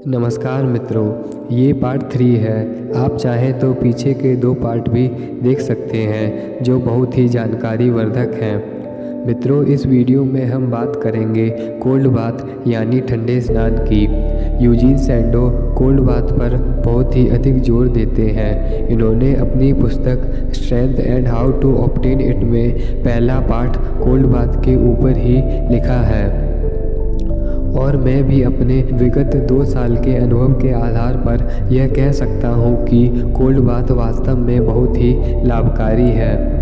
नमस्कार मित्रों, ये पार्ट 3 है। आप चाहें तो पीछे के 2 पार्ट भी देख सकते हैं जो बहुत ही जानकारी वर्धक हैं। मित्रों, इस वीडियो में हम बात करेंगे कोल्ड बाथ यानी ठंडे स्नान की। यूजीन सैंडो कोल्ड बाथ पर बहुत ही अधिक जोर देते हैं। इन्होंने अपनी पुस्तक strength and how to obtain it में पहला पार्ट कोल्ड बाथ के ऊपर ही लिखा है और मैं भी अपने विगत 2 साल के अनुभव के आधार पर यह कह सकता हूँ कि कोल्ड बाथ वास्तव में बहुत ही लाभकारी है।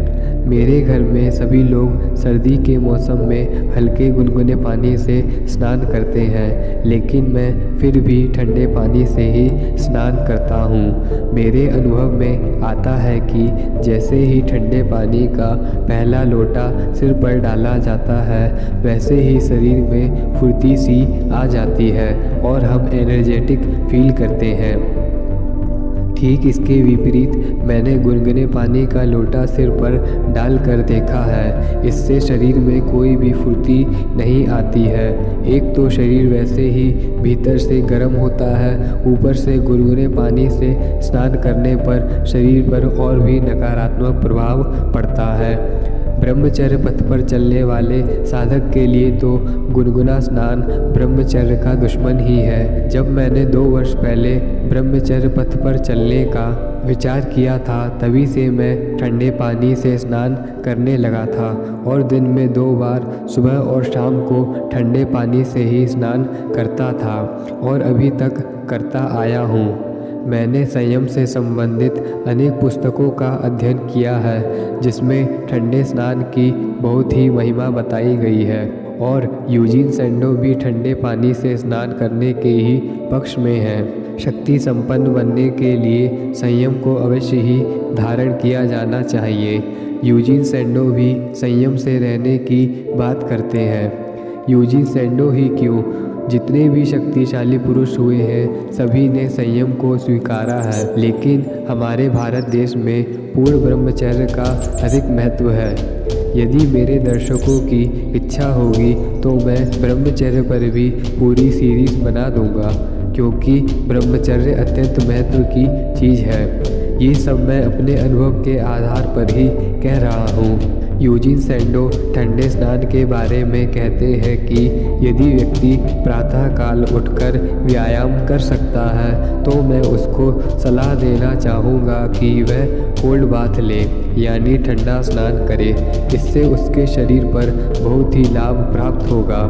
मेरे घर में सभी लोग सर्दी के मौसम में हल्के गुनगुने पानी से स्नान करते हैं, लेकिन मैं फिर भी ठंडे पानी से ही स्नान करता हूँ। मेरे अनुभव में आता है कि जैसे ही ठंडे पानी का पहला लोटा सिर पर डाला जाता है, वैसे ही शरीर में फुर्ती सी आ जाती है और हम एनर्जेटिक फील करते हैं। ठीक इसके विपरीत मैंने गुनगुने पानी का लोटा सिर पर डालकर देखा है। इससे शरीर में कोई भी फुर्ती नहीं आती है। एक तो शरीर वैसे ही भीतर से गर्म होता है, ऊपर से गुनगुने पानी से स्नान करने पर शरीर पर और भी नकारात्मक प्रभाव पड़ता है। ब्रह्मचर्य पथ पर चलने वाले साधक के लिए तो गुनगुना स्नान ब्रह्मचर्य का दुश्मन ही है। जब मैंने 2 वर्ष पहले ब्रह्मचर्य पथ पर चलने का विचार किया था, तभी से मैं ठंडे पानी से स्नान करने लगा था और दिन में 2 बार सुबह और शाम को ठंडे पानी से ही स्नान करता था और अभी तक करता आया हूँ। मैंने संयम से संबंधित अनेक पुस्तकों का अध्ययन किया है, जिसमें ठंडे स्नान की बहुत ही महिमा बताई गई है और यूजीन सैंडो भी ठंडे पानी से स्नान करने के ही पक्ष में है। शक्ति संपन्न बनने के लिए संयम को अवश्य ही धारण किया जाना चाहिए। यूजीन सैंडो भी संयम से रहने की बात करते हैं। यूजीन सैंडो ही क्यों, जितने भी शक्तिशाली पुरुष हुए हैं सभी ने संयम को स्वीकारा है, लेकिन हमारे भारत देश में पूर्ण ब्रह्मचर्य का अधिक महत्व है। यदि मेरे दर्शकों की इच्छा होगी तो मैं ब्रह्मचर्य पर भी पूरी सीरीज बना दूंगा, क्योंकि ब्रह्मचर्य अत्यंत महत्व की चीज़ है। ये सब मैं अपने अनुभव के आधार पर ही कह रहा हूँ। यूजीन सैंडो ठंडे स्नान के बारे में कहते हैं कि यदि व्यक्ति प्रातःकाल उठकर व्यायाम कर सकता है तो मैं उसको सलाह देना चाहूँगा कि वह कोल्ड बाथ ले यानी ठंडा स्नान करे। इससे उसके शरीर पर बहुत ही लाभ प्राप्त होगा।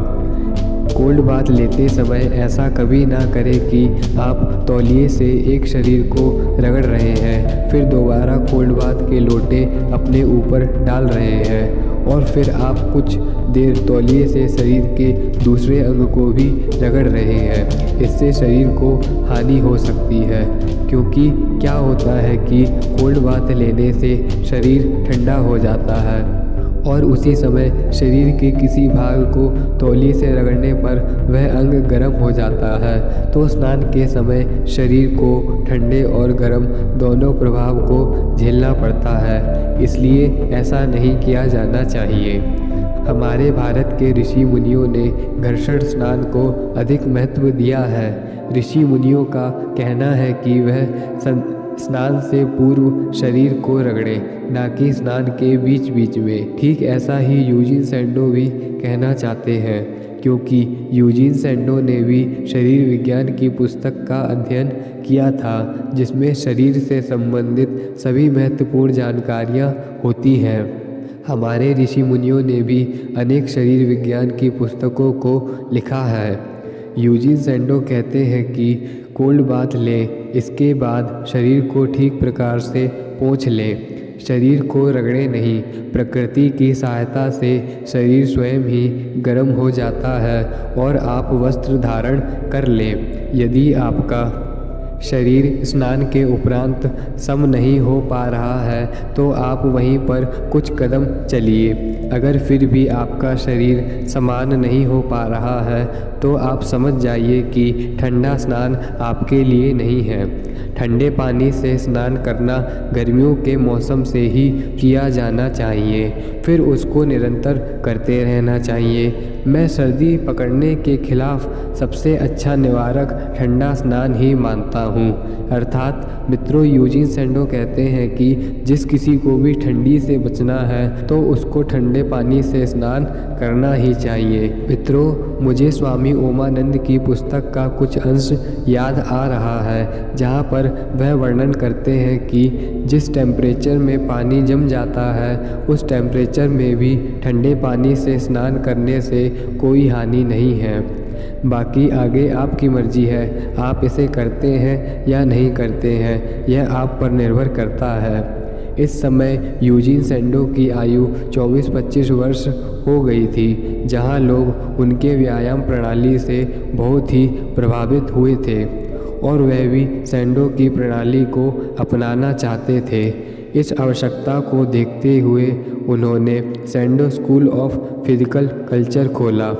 कोल्ड बाथ लेते समय ऐसा कभी ना करें कि आप तौलिए से एक शरीर को रगड़ रहे हैं, फिर दोबारा कोल्ड बाथ के लोटे अपने ऊपर डाल रहे हैं और फिर आप कुछ देर तौलिए से शरीर के दूसरे अंग को भी रगड़ रहे हैं। इससे शरीर को हानि हो सकती है, क्योंकि क्या होता है कि कोल्ड बाथ लेने से शरीर ठंडा हो जाता है और उसी समय शरीर के किसी भाग को तौलिए से रगड़ने पर वह अंग गर्म हो जाता है। तो स्नान के समय शरीर को ठंडे और गर्म दोनों प्रभाव को झेलना पड़ता है, इसलिए ऐसा नहीं किया जाना चाहिए। हमारे भारत के ऋषि मुनियों ने घर्षण स्नान को अधिक महत्व दिया है। ऋषि मुनियों का कहना है कि वह स्नान से पूर्व शरीर को रगड़े, ना कि स्नान के बीच बीच में। ठीक ऐसा ही यूजीन सैंडो भी कहना चाहते हैं, क्योंकि यूजीन सैंडो ने भी शरीर विज्ञान की पुस्तक का अध्ययन किया था, जिसमें शरीर से संबंधित सभी महत्वपूर्ण जानकारियाँ होती हैं। हमारे ऋषि मुनियों ने भी अनेक शरीर विज्ञान की पुस्तकों को लिखा है। यूजीन सैंडो कहते हैं कि कोल्ड बाथ लें, इसके बाद शरीर को ठीक प्रकार से पोंछ लें। शरीर को रगड़े नहीं, प्रकृति की सहायता से शरीर स्वयं ही गर्म हो जाता है और आप वस्त्र धारण कर लें। यदि आपका शरीर स्नान के उपरांत सम नहीं हो पा रहा है तो आप वहीं पर कुछ कदम चलिए। अगर फिर भी आपका शरीर समान नहीं हो पा रहा है तो आप समझ जाइए कि ठंडा स्नान आपके लिए नहीं है। ठंडे पानी से स्नान करना गर्मियों के मौसम से ही किया जाना चाहिए, फिर उसको निरंतर करते रहना चाहिए। मैं सर्दी पकड़ने के खिलाफ सबसे अच्छा निवारक ठंडा स्नान ही मानता हूँ। अर्थात मित्रों, यूजीन सैंडो कहते हैं कि जिस किसी को भी ठंडी से बचना है तो उसको ठंडे पानी से स्नान करना ही चाहिए। मित्रों, मुझे स्वामी ओमानंद की पुस्तक का कुछ अंश याद आ रहा है जहाँ पर वह वर्णन करते हैं कि जिस टेम्परेचर में पानी जम जाता है उस टेम्परेचर में भी ठंडे पानी से स्नान करने से कोई हानि नहीं है। बाकी आगे आपकी मर्जी है, आप इसे करते हैं या नहीं करते हैं, यह आप पर निर्भर करता है। इस समय यूजीन सैंडो की आयु 24-25 वर्ष हो गई थी, जहां लोग उनके व्यायाम प्रणाली से बहुत ही प्रभावित हुए थे और वह भी सैंडो की प्रणाली को अपनाना चाहते थे। इस आवश्यकता को देखते हुए उन्होंने सैंडो स्कूल ऑफ फिजिकल कल्चर खोला।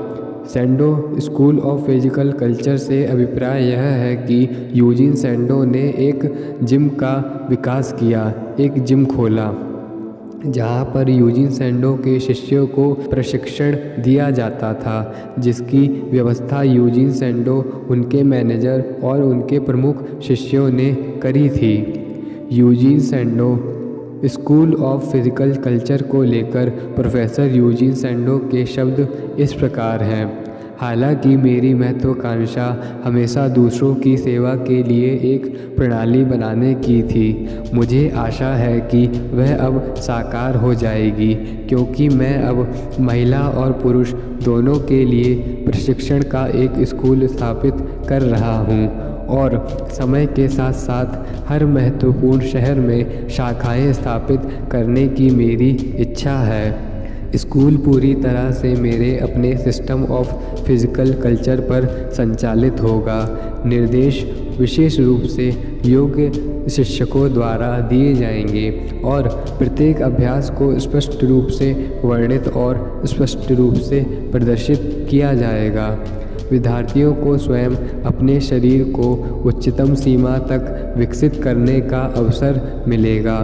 सैंडो स्कूल ऑफ फिजिकल कल्चर से अभिप्राय यह है कि यूजीन सैंडो ने एक जिम का विकास किया, एक जिम खोला जहाँ पर यूजीन सैंडो के शिष्यों को प्रशिक्षण दिया जाता था, जिसकी व्यवस्था यूजीन सैंडो, उनके मैनेजर और उनके प्रमुख शिष्यों ने करी थी। Eugene sando school of physical culture को लेकर प्रोफेसर यूजीन सैंडो के शब्द इस प्रकार हैं। हालांकि मेरी महत्वाकांक्षा हमेशा दूसरों की सेवा के लिए एक प्रणाली बनाने की थी, मुझे आशा है कि वह अब साकार हो जाएगी, क्योंकि मैं अब महिला और पुरुष दोनों के लिए प्रशिक्षण का एक स्कूल स्थापित कर रहा हूँ और समय के साथ साथ हर महत्वपूर्ण शहर में शाखाएं स्थापित करने की मेरी इच्छा है। स्कूल पूरी तरह से मेरे अपने सिस्टम ऑफ फिजिकल कल्चर पर संचालित होगा। निर्देश विशेष रूप से योग्य शिक्षकों द्वारा दिए जाएंगे और प्रत्येक अभ्यास को स्पष्ट रूप से वर्णित और स्पष्ट रूप से प्रदर्शित किया जाएगा। विद्यार्थियों को स्वयं अपने शरीर को उच्चतम सीमा तक विकसित करने का अवसर मिलेगा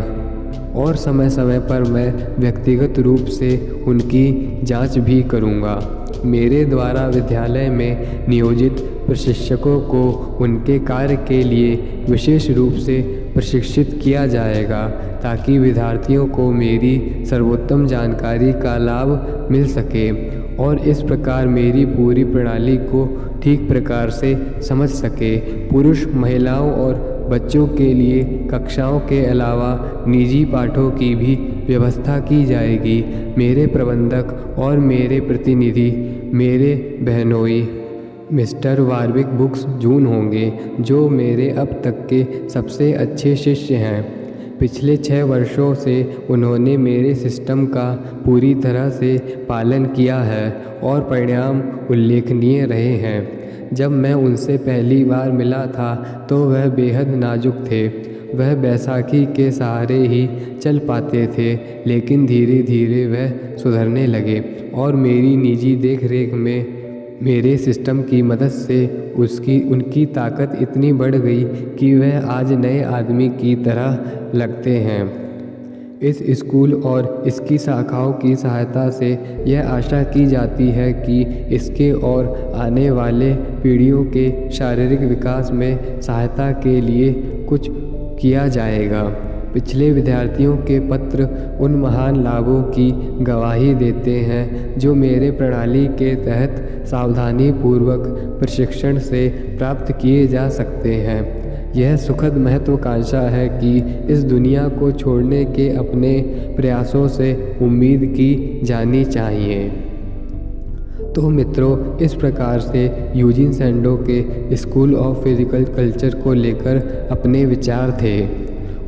और समय समय पर मैं व्यक्तिगत रूप से उनकी जांच भी करूंगा। मेरे द्वारा विद्यालय में नियोजित प्रशिक्षकों को उनके कार्य के लिए विशेष रूप से प्रशिक्षित किया जाएगा ताकि विद्यार्थियों को मेरी सर्वोत्तम जानकारी का लाभ मिल सके और इस प्रकार मेरी पूरी प्रणाली को ठीक प्रकार से समझ सके। पुरुष, महिलाओं और बच्चों के लिए कक्षाओं के अलावा निजी पाठों की भी व्यवस्था की जाएगी। मेरे प्रबंधक और मेरे प्रतिनिधि मेरे बहनोई मिस्टर वारविक बुक्स जून होंगे, जो मेरे अब तक के सबसे अच्छे शिष्य हैं। पिछले 6 वर्षों से उन्होंने मेरे सिस्टम का पूरी तरह से पालन किया है और परिणाम उल्लेखनीय रहे हैं। जब मैं उनसे पहली बार मिला था तो वह बेहद नाजुक थे। वह बैसाखी के सहारे ही चल पाते थे, लेकिन धीरे धीरे वह सुधरने लगे और मेरी निजी देखरेख में मेरे सिस्टम की मदद से उनकी ताकत इतनी बढ़ गई कि वह आज नए आदमी की तरह लगते हैं। इस स्कूल और इसकी शाखाओं की सहायता से यह आशा की जाती है कि इसके और आने वाले पीढ़ियों के शारीरिक विकास में सहायता के लिए कुछ किया जाएगा। पिछले विद्यार्थियों के पत्र उन महान लाभों की गवाही देते हैं जो मेरे प्रणाली के तहत सावधानीपूर्वक प्रशिक्षण से प्राप्त किए जा सकते हैं। यह सुखद महत्वाकांक्षा है कि इस दुनिया को छोड़ने के अपने प्रयासों से उम्मीद की जानी चाहिए। तो मित्रों, इस प्रकार से यूजीन सैंडो के स्कूल ऑफ फिजिकल कल्चर को लेकर अपने विचार थे।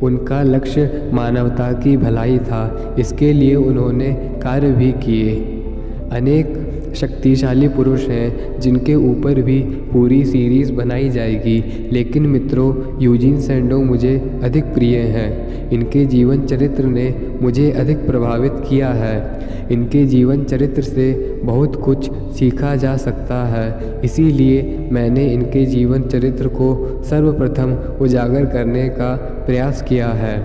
उनका लक्ष्य मानवता की भलाई था। इसके लिए उन्होंने कार्य भी किए। अनेक शक्तिशाली पुरुष हैं जिनके ऊपर भी पूरी सीरीज़ बनाई जाएगी, लेकिन मित्रों यूजीन सैंडो मुझे अधिक प्रिय हैं। इनके जीवन चरित्र ने मुझे अधिक प्रभावित किया है। इनके जीवन चरित्र से बहुत कुछ सीखा जा सकता है, इसीलिए मैंने इनके जीवन चरित्र को सर्वप्रथम उजागर करने का प्रयास किया है।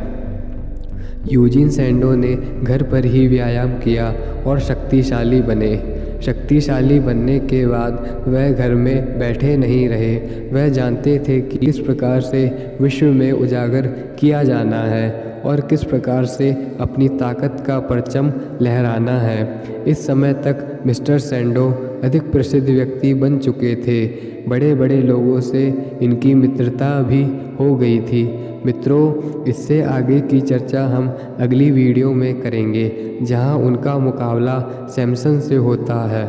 यूजीन सैंडो ने घर पर ही व्यायाम किया और शक्तिशाली बने। शक्तिशाली बनने के बाद वह घर में बैठे नहीं रहे। वह जानते थे कि किस प्रकार से विश्व में उजागर किया जाना है और किस प्रकार से अपनी ताकत का परचम लहराना है। इस समय तक मिस्टर सैंडो अधिक प्रसिद्ध व्यक्ति बन चुके थे। बड़े बड़े लोगों से इनकी मित्रता भी हो गई थी। मित्रों, इससे आगे की चर्चा हम अगली वीडियो में करेंगे, जहां उनका मुकाबला सैमसन से होता है।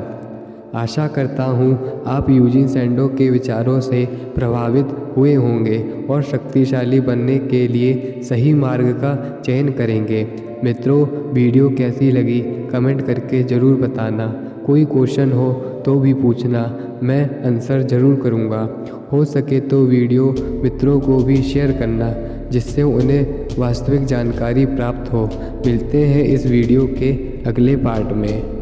आशा करता हूं आप यूजीन सैंडो के विचारों से प्रभावित हुए होंगे और शक्तिशाली बनने के लिए सही मार्ग का चयन करेंगे। मित्रों, वीडियो कैसी लगी कमेंट करके ज़रूर बताना। कोई क्वेश्चन हो तो भी पूछना, मैं आंसर ज़रूर करूँगा। हो सके तो वीडियो मित्रों को भी शेयर करना, जिससे उन्हें वास्तविक जानकारी प्राप्त हो। मिलते हैं इस वीडियो के अगले पार्ट में।